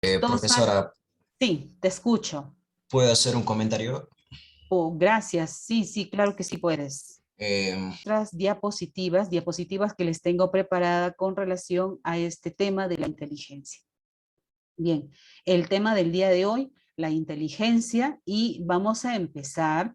Dos años. Profesora, Sí, te escucho. ¿puedo hacer un comentario? Oh, gracias. Sí, sí, claro que sí puedes. Eh, Otras diapositivas que les tengo preparada con relación a este tema de la inteligencia. Bien, el tema del día de hoy, la inteligencia, y vamos a empezar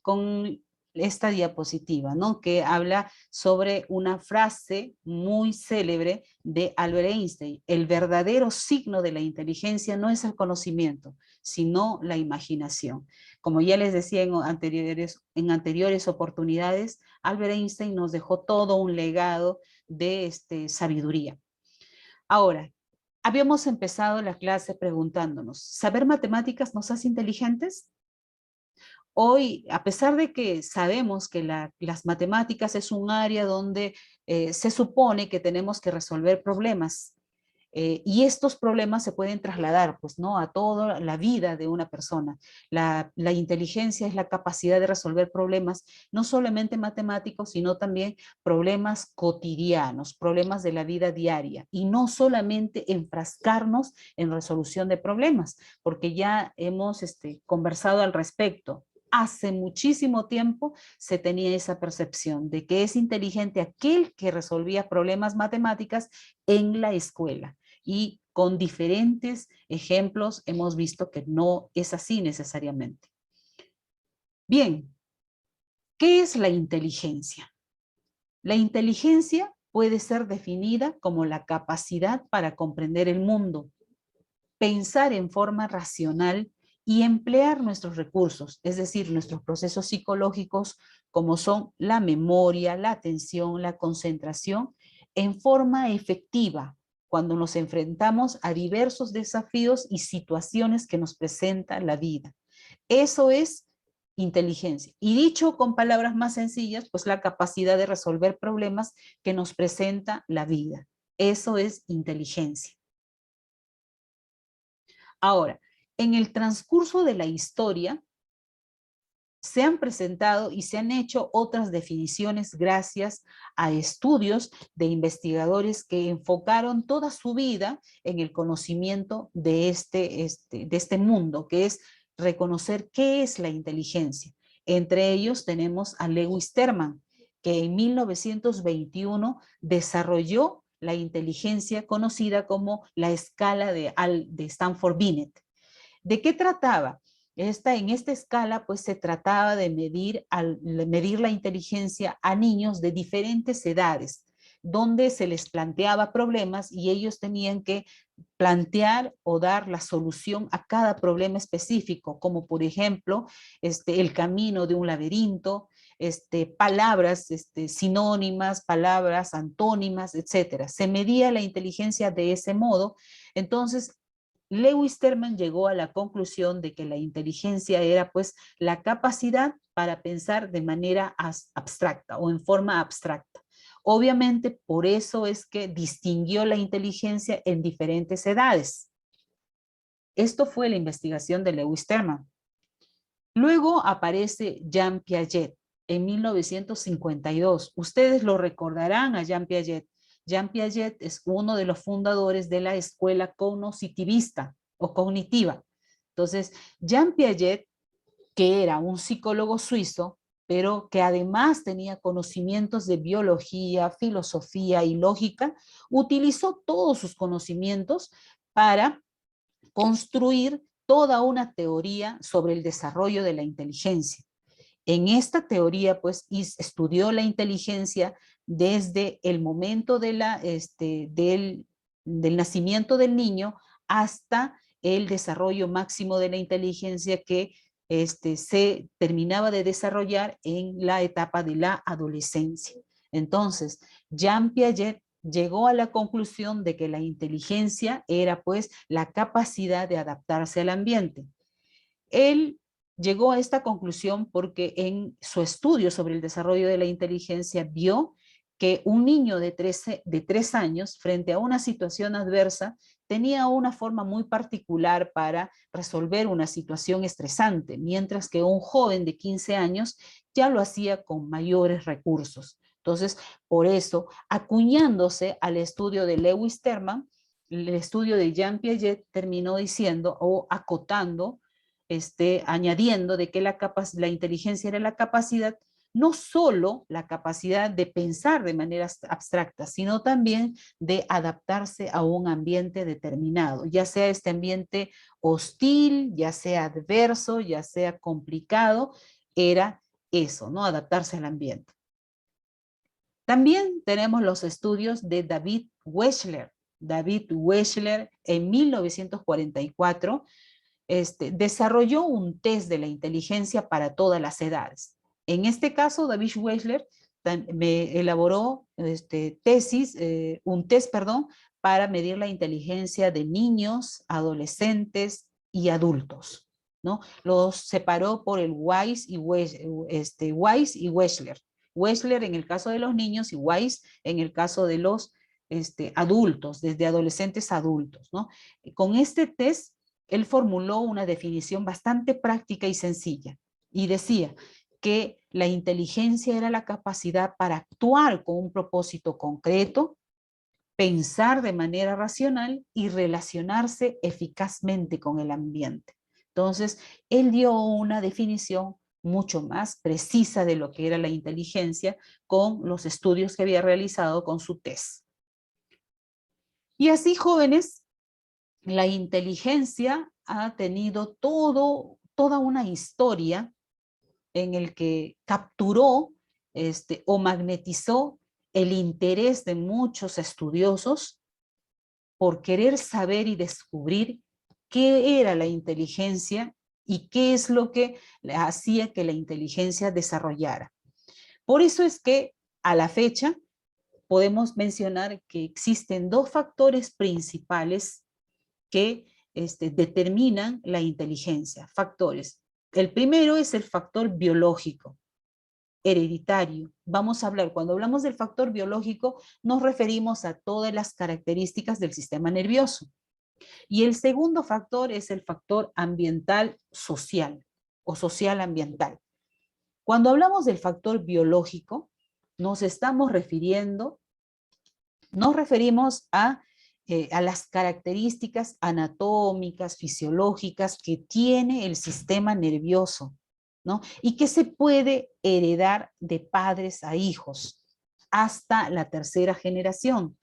con esta diapositiva, ¿no? Que habla sobre una frase muy célebre de Albert Einstein: el verdadero signo de la inteligencia no es el conocimiento, sino la imaginación. Como ya les decía en anteriores oportunidades, Albert Einstein nos dejó todo un legado de sabiduría. Ahora, habíamos empezado la clase preguntándonos, ¿saber matemáticas nos hace inteligentes? Hoy, a pesar de que sabemos que las matemáticas es un área donde se supone que tenemos que resolver problemas, y estos problemas se pueden trasladar, pues, ¿no?, a toda la vida de una persona. La inteligencia es la capacidad de resolver problemas, no solamente matemáticos, sino también problemas cotidianos, problemas de la vida diaria, y no solamente enfrascarnos en resolución de problemas, porque ya hemos conversado al respecto. Hace muchísimo tiempo se tenía esa percepción de que es inteligente aquel que resolvía problemas matemáticas en la escuela. Y con diferentes ejemplos hemos visto que no es así necesariamente. Bien, ¿qué es la inteligencia? La inteligencia puede ser definida como la capacidad para comprender el mundo, pensar en forma racional y emplear nuestros recursos, es decir, nuestros procesos psicológicos, como son la memoria, la atención, la concentración, en forma efectiva, cuando nos enfrentamos a diversos desafíos y situaciones que nos presenta la vida. Eso es inteligencia. Y dicho con palabras más sencillas, pues la capacidad de resolver problemas que nos presenta la vida. Eso es inteligencia. Ahora, en el transcurso de la historia, se han presentado y se han hecho otras definiciones gracias a estudios de investigadores que enfocaron toda su vida en el conocimiento de este mundo, que es reconocer qué es la inteligencia. Entre ellos tenemos a Lewis Terman, que en 1921 desarrolló la inteligencia conocida como la escala de Stanford-Binet. ¿De qué trataba? En esta escala, pues se trataba de medir la inteligencia a niños de diferentes edades, donde se les planteaba problemas y ellos tenían que plantear o dar la solución a cada problema específico, como por ejemplo, el camino de un laberinto, palabras sinónimas, palabras antónimas, etcétera. Se medía la inteligencia de ese modo. Entonces, Lewis Terman llegó a la conclusión de que la inteligencia era pues la capacidad para pensar de manera abstracta o en forma abstracta. Obviamente, por eso es que distinguió la inteligencia en diferentes edades. Esto fue la investigación de Lewis Terman. Luego aparece Jean Piaget en 1952. Ustedes lo recordarán a Jean Piaget. Jean Piaget es uno de los fundadores de la escuela cognitivista o cognitiva. Entonces, Jean Piaget, que era un psicólogo suizo, pero que además tenía conocimientos de biología, filosofía y lógica, utilizó todos sus conocimientos para construir toda una teoría sobre el desarrollo de la inteligencia. En esta teoría, pues, estudió la inteligencia desde el momento del nacimiento del niño hasta el desarrollo máximo de la inteligencia que se terminaba de desarrollar en la etapa de la adolescencia. Entonces, Jean Piaget llegó a la conclusión de que la inteligencia era pues la capacidad de adaptarse al ambiente. Él llegó a esta conclusión porque en su estudio sobre el desarrollo de la inteligencia vio que un niño de 3 años frente a una situación adversa tenía una forma muy particular para resolver una situación estresante, mientras que un joven de 15 años ya lo hacía con mayores recursos. Entonces, por eso, acuñándose al estudio de Lewis Terman, el estudio de Jean Piaget terminó diciendo o acotando, añadiendo de que la inteligencia era la capacidad, no solo la capacidad de pensar de manera abstracta, sino también de adaptarse a un ambiente determinado, ya sea este ambiente hostil, ya sea adverso, ya sea complicado, era eso, ¿no? Adaptarse al ambiente. También tenemos los estudios de David Wechsler. David Wechsler en 1944 desarrolló un test de la inteligencia para todas las edades. En este caso, David Wechsler me elaboró un test, para medir la inteligencia de niños, adolescentes y adultos, ¿no? Los separó por el Weiss y Wechsler. Wechsler en el caso de los niños y Weiss en el caso de los adultos, desde adolescentes a adultos, ¿no? Con este test, él formuló una definición bastante práctica y sencilla y decía que la inteligencia era la capacidad para actuar con un propósito concreto, pensar de manera racional y relacionarse eficazmente con el ambiente. Entonces, él dio una definición mucho más precisa de lo que era la inteligencia con los estudios que había realizado con su test. Y así, jóvenes, la inteligencia ha tenido toda una historia en el que capturó o magnetizó el interés de muchos estudiosos por querer saber y descubrir qué era la inteligencia y qué es lo que hacía que la inteligencia desarrollara. Por eso es que a la fecha podemos mencionar que existen dos factores principales que determinan la inteligencia, factores. El primero es el factor biológico, hereditario. Vamos a hablar, cuando hablamos del factor biológico, nos referimos a todas las características del sistema nervioso. Y el segundo factor es el factor ambiental social o social ambiental. Cuando hablamos del factor biológico, nos referimos a las características anatómicas, fisiológicas que tiene el sistema nervioso, ¿no? Y que se puede heredar de padres a hijos hasta la tercera generación.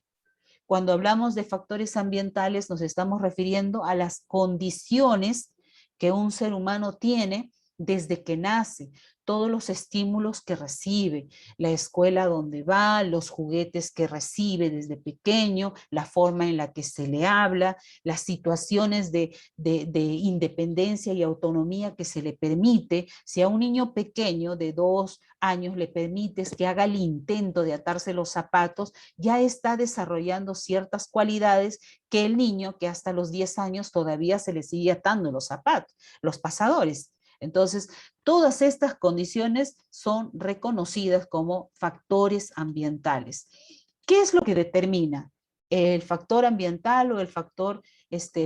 Cuando hablamos de factores ambientales, nos estamos refiriendo a las condiciones que un ser humano tiene desde que nace, todos los estímulos que recibe, la escuela donde va, los juguetes que recibe desde pequeño, la forma en la que se le habla, las situaciones de independencia y autonomía que se le permite. Si a un niño pequeño de 2 años le permites que haga el intento de atarse los zapatos, ya está desarrollando ciertas cualidades que el niño que hasta los 10 años todavía se le sigue atando los zapatos, los pasadores. Entonces, todas estas condiciones son reconocidas como factores ambientales. ¿Qué es lo que determina el factor ambiental o el factor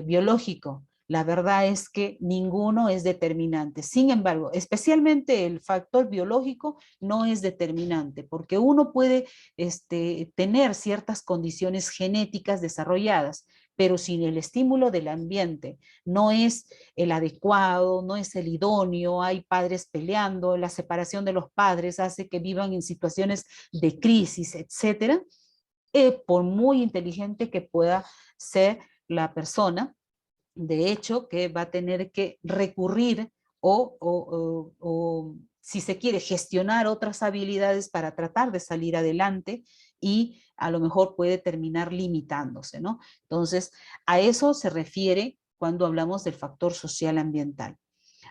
biológico? La verdad es que ninguno es determinante. Sin embargo, especialmente el factor biológico no es determinante, porque uno puede tener ciertas condiciones genéticas desarrolladas, pero si el estímulo del ambiente no es el adecuado, no es el idóneo, hay padres peleando, la separación de los padres hace que vivan en situaciones de crisis, etcétera, por muy inteligente que pueda ser la persona, de hecho, que va a tener que recurrir o si se quiere, gestionar otras habilidades para tratar de salir adelante y a lo mejor puede terminar limitándose, ¿no? Entonces, a eso se refiere cuando hablamos del factor social ambiental.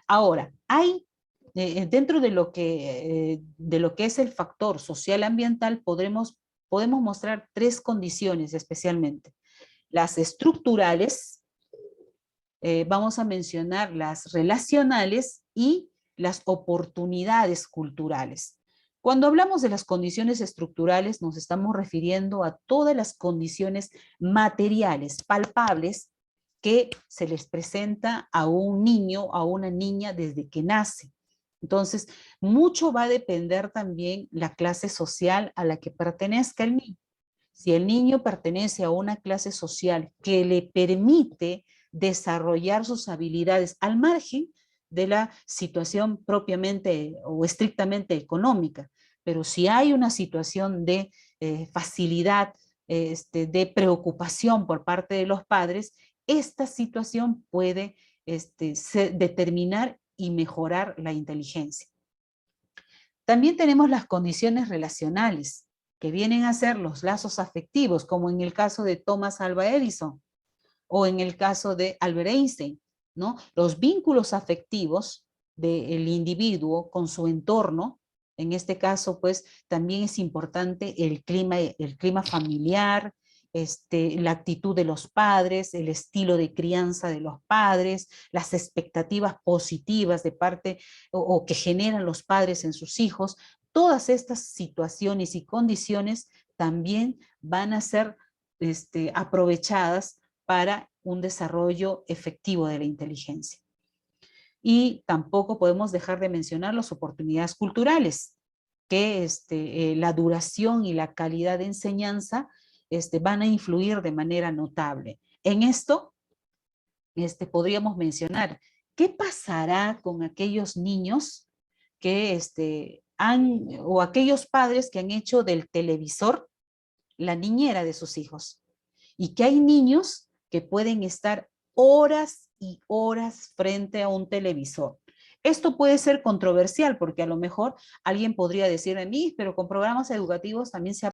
Ahora, hay dentro de lo que es el factor social ambiental, podemos mostrar 3 condiciones especialmente. Las estructurales, vamos a mencionar las relacionales y las oportunidades culturales. Cuando hablamos de las condiciones estructurales, nos estamos refiriendo a todas las condiciones materiales, palpables, que se les presenta a un niño, a una niña desde que nace. Entonces, mucho va a depender también la clase social a la que pertenezca el niño. Si el niño pertenece a una clase social que le permite desarrollar sus habilidades al margen de la situación propiamente o estrictamente económica, pero si hay una situación de facilidad, de preocupación por parte de los padres, esta situación puede determinar y mejorar la inteligencia. También tenemos las condiciones relacionales, que vienen a ser los lazos afectivos, como en el caso de Thomas Alva Edison o en el caso de Albert Einstein, ¿no? Los vínculos afectivos del individuo con su entorno, en este caso, pues, también es importante el clima familiar, la actitud de los padres, el estilo de crianza de los padres, las expectativas positivas de parte o que generan los padres en sus hijos. Todas estas situaciones y condiciones también van a ser aprovechadas para un desarrollo efectivo de la inteligencia. Y tampoco podemos dejar de mencionar las oportunidades culturales, que la duración y la calidad de enseñanza van a influir de manera notable. En esto podríamos mencionar, ¿qué pasará con aquellos niños que o aquellos padres que han hecho del televisor la niñera de sus hijos? Y que hay niños que pueden estar horas y horas frente a un televisor. Esto puede ser controversial porque a lo mejor alguien podría decir a mí, pero con programas educativos también se